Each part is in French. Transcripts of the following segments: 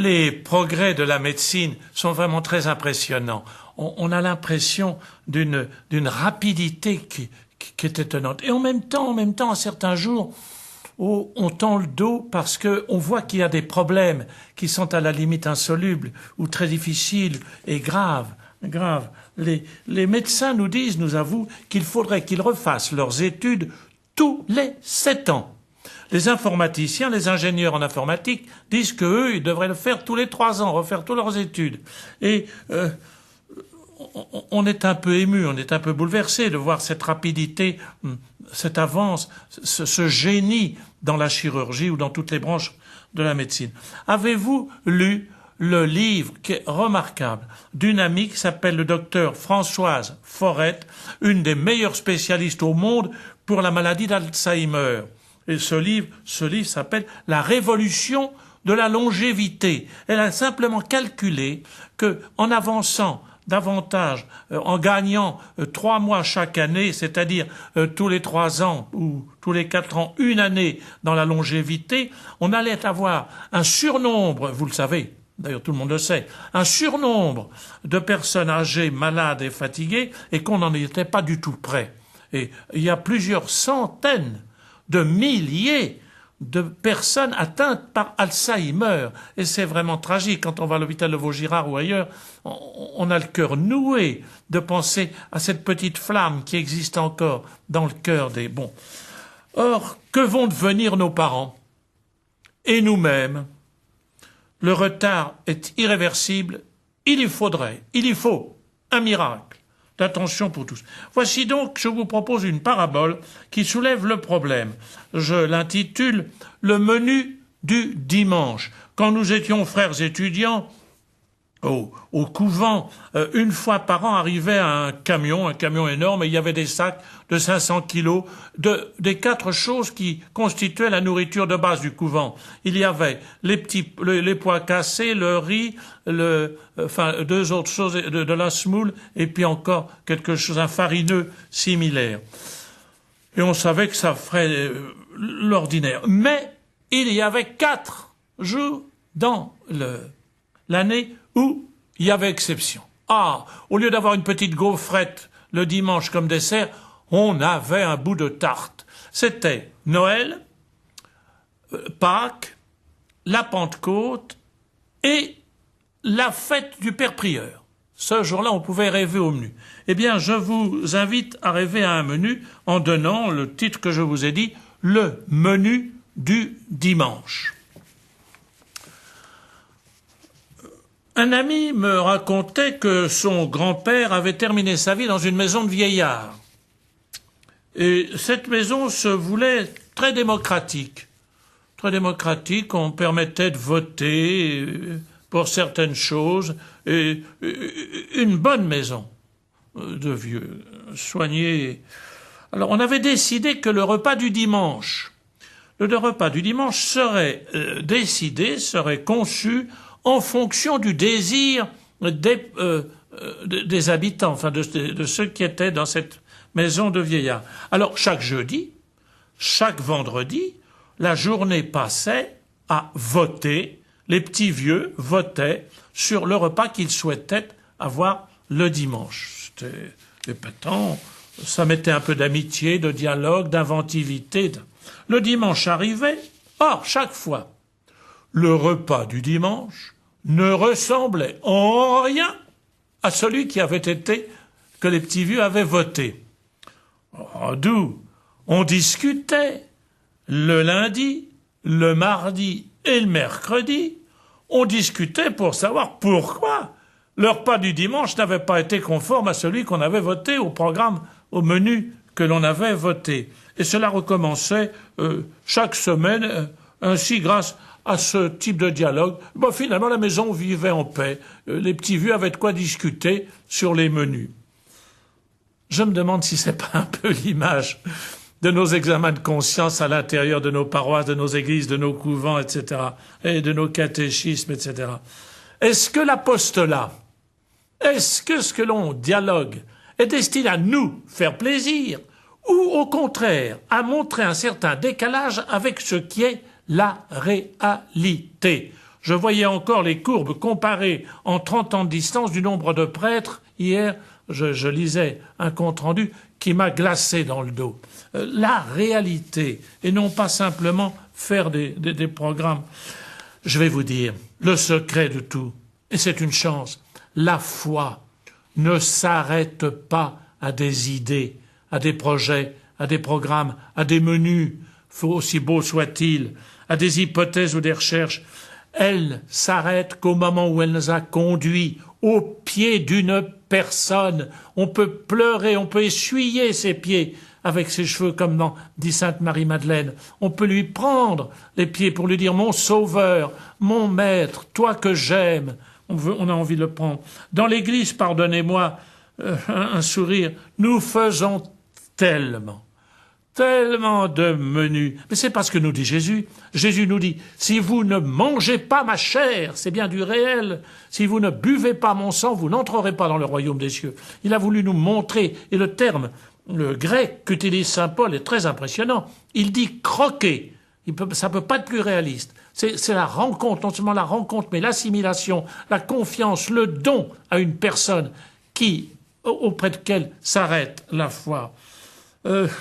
les progrès de la médecine sont vraiment très impressionnants. On a l'impression d'une rapidité qui est étonnante. Et en même temps, à certains jours, on tend le dos parce qu'on voit qu'il y a des problèmes qui sont à la limite insolubles ou très difficiles et graves. Les médecins nous avouent qu'il faudrait qu'ils refassent leurs études tous les 7 ans. Les informaticiens, les ingénieurs en informatique disent qu'eux, ils devraient le faire tous les 3 ans, refaire toutes leurs études. Et on est un peu ému, on est un peu bouleversé de voir cette rapidité, cette avance, ce génie dans la chirurgie ou dans toutes les branches de la médecine. Avez-vous lu le livre qui est remarquable d'une amie qui s'appelle le docteur Françoise Forette, une des meilleures spécialistes au monde pour la maladie d'Alzheimer. Et ce livre s'appelle « La révolution de la longévité ». Elle a simplement calculé que, en avançant davantage, en gagnant 3 mois chaque année, c'est-à-dire tous les 3 ans ou tous les 4 ans, une année dans la longévité, on allait avoir un surnombre, vous le savez, d'ailleurs tout le monde le sait, un surnombre de personnes âgées, malades et fatiguées, et qu'on n'en était pas du tout près. Et il y a plusieurs centaines de milliers de personnes atteintes par Alzheimer. Et c'est vraiment tragique. Quand on va à l'hôpital de Vaugirard ou ailleurs, on a le cœur noué de penser à cette petite flamme qui existe encore dans le cœur des bons. Or, que vont devenir nos parents et nous-mêmes? Le retard est irréversible. Il y faut un miracle d'attention pour tous. Voici donc, je vous propose une parabole qui soulève le problème. Je l'intitule « Le menu du dimanche ». Quand nous étions frères étudiants, au couvent, une fois par an arrivait un camion énorme, et il y avait des sacs de 500 kilos des 4 choses qui constituaient la nourriture de base du couvent. Il y avait les pois cassés, le riz, 2 autres choses, de la semoule, et puis encore quelque chose, un farineux similaire. Et on savait que ça ferait l'ordinaire. Mais il y avait 4 jours dans l'année où il y avait exception. Au lieu d'avoir une petite gaufrette le dimanche comme dessert, on avait un bout de tarte. C'était Noël, Pâques, la Pentecôte et la fête du Père Prieur. Ce jour-là, on pouvait rêver au menu. Eh bien, je vous invite à rêver à un menu en donnant le titre que je vous ai dit, le menu du dimanche. Un ami me racontait que son grand-père avait terminé sa vie dans une maison de vieillards. Et cette maison se voulait très démocratique. Très démocratique, on permettait de voter pour certaines choses. Et une bonne maison de vieux, soignés. Alors on avait décidé que le repas du dimanche serait décidé, serait conçu en fonction du désir des habitants, enfin de ceux qui étaient dans cette maison de vieillards. Alors chaque jeudi, chaque vendredi, la journée passait à voter. Les petits vieux votaient sur le repas qu'ils souhaitaient avoir le dimanche. C'était épatant, ça mettait un peu d'amitié, de dialogue, d'inventivité. Le dimanche arrivait, or chaque fois, le repas du dimanche ne ressemblait en rien à celui que les petits vieux avaient voté. D'où on discutait le lundi, le mardi et le mercredi, on discutait pour savoir pourquoi le repas du dimanche n'avait pas été conforme à celui qu'on avait voté au programme, au menu que l'on avait voté. Et cela recommençait chaque semaine, ainsi grâce à ce type de dialogue. Finalement, la maison vivait en paix. Les petits vieux avaient de quoi discuter sur les menus. Je me demande si c'est pas un peu l'image de nos examens de conscience à l'intérieur de nos paroisses, de nos églises, de nos couvents, etc., et de nos catéchismes, etc. Est-ce que l'apostolat, est-ce que ce que l'on dialogue est destiné à nous faire plaisir, ou au contraire à montrer un certain décalage avec ce qui est la réalité? Je voyais encore les courbes comparées en 30 ans de distance du nombre de prêtres. Hier, je lisais un compte-rendu qui m'a glacé dans le dos. La réalité, et non pas simplement faire des programmes. Je vais vous dire, le secret de tout, et c'est une chance, la foi ne s'arrête pas à des idées, à des projets, à des programmes, à des menus, aussi beaux soient-ils, à des hypothèses ou des recherches. Elle s'arrête qu'au moment où elle nous a conduits au pied d'une personne. On peut pleurer, on peut essuyer ses pieds avec ses cheveux comme dit Sainte Marie-Madeleine. On peut lui prendre les pieds pour lui dire « Mon sauveur, mon maître, toi que j'aime ». On a envie de le prendre. Dans l'église, pardonnez-moi, un sourire, nous faisons tellement de menus. Mais c'est pas ce que nous dit Jésus. Jésus nous dit, si vous ne mangez pas ma chair, c'est bien du réel. Si vous ne buvez pas mon sang, vous n'entrerez pas dans le royaume des cieux. Il a voulu nous montrer, et le terme, le grec qu'utilise saint Paul est très impressionnant. Il dit croquer. Ça peut pas être plus réaliste. C'est la rencontre, non seulement la rencontre, mais l'assimilation, la confiance, le don à une personne auprès de laquelle s'arrête la foi.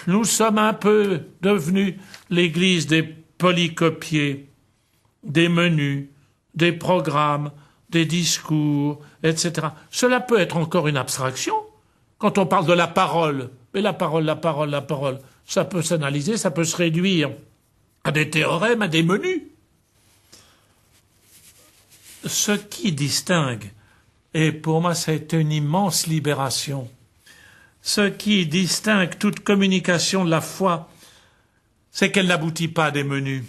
Nous sommes un peu devenus l'église des polycopiés, des menus, des programmes, des discours, etc. Cela peut être encore une abstraction quand on parle de la parole. Mais la parole, ça peut s'analyser, ça peut se réduire à des théorèmes, à des menus. Ce qui distingue, et pour moi ça a été une immense libération, ce qui distingue toute communication de la foi, c'est qu'elle n'aboutit pas à des menus,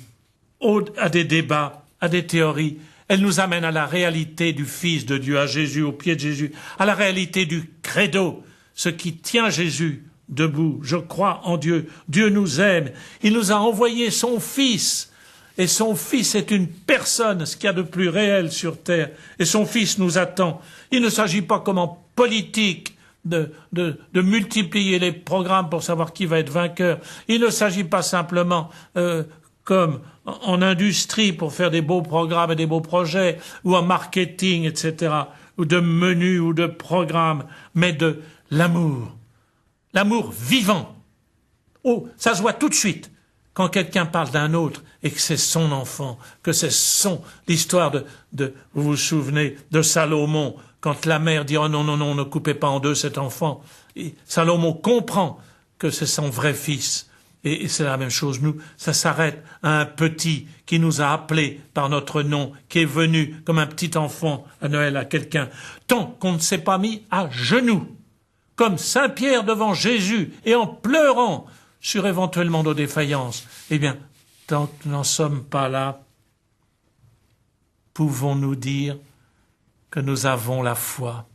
à des débats, à des théories. Elle nous amène à la réalité du Fils de Dieu, à Jésus, au pied de Jésus, à la réalité du credo, ce qui tient Jésus debout. Je crois en Dieu. Dieu nous aime. Il nous a envoyé son Fils. Et son Fils est une personne, ce qu'il y a de plus réel sur terre. Et son Fils nous attend. Il ne s'agit pas comme en politique de multiplier les programmes pour savoir qui va être vainqueur. Il ne s'agit pas simplement comme en industrie pour faire des beaux programmes et des beaux projets, ou en marketing, etc., ou de menus ou de programmes, mais de l'amour. L'amour vivant. Oh, ça se voit tout de suite quand quelqu'un parle d'un autre et que c'est son enfant, que c'est l'histoire vous vous souvenez de Salomon, quand la mère dit « Oh non, non, non, ne coupez pas en deux cet enfant ». Et Salomon comprend que c'est son vrai fils. Et c'est la même chose, nous, ça s'arrête à un petit qui nous a appelés par notre nom, qui est venu comme un petit enfant à Noël à quelqu'un, tant qu'on ne s'est pas mis à genoux, comme Saint Pierre devant Jésus, et en pleurant sur éventuellement nos défaillances. Eh bien, tant que nous n'en sommes pas là, pouvons-nous dire que nous avons la foi.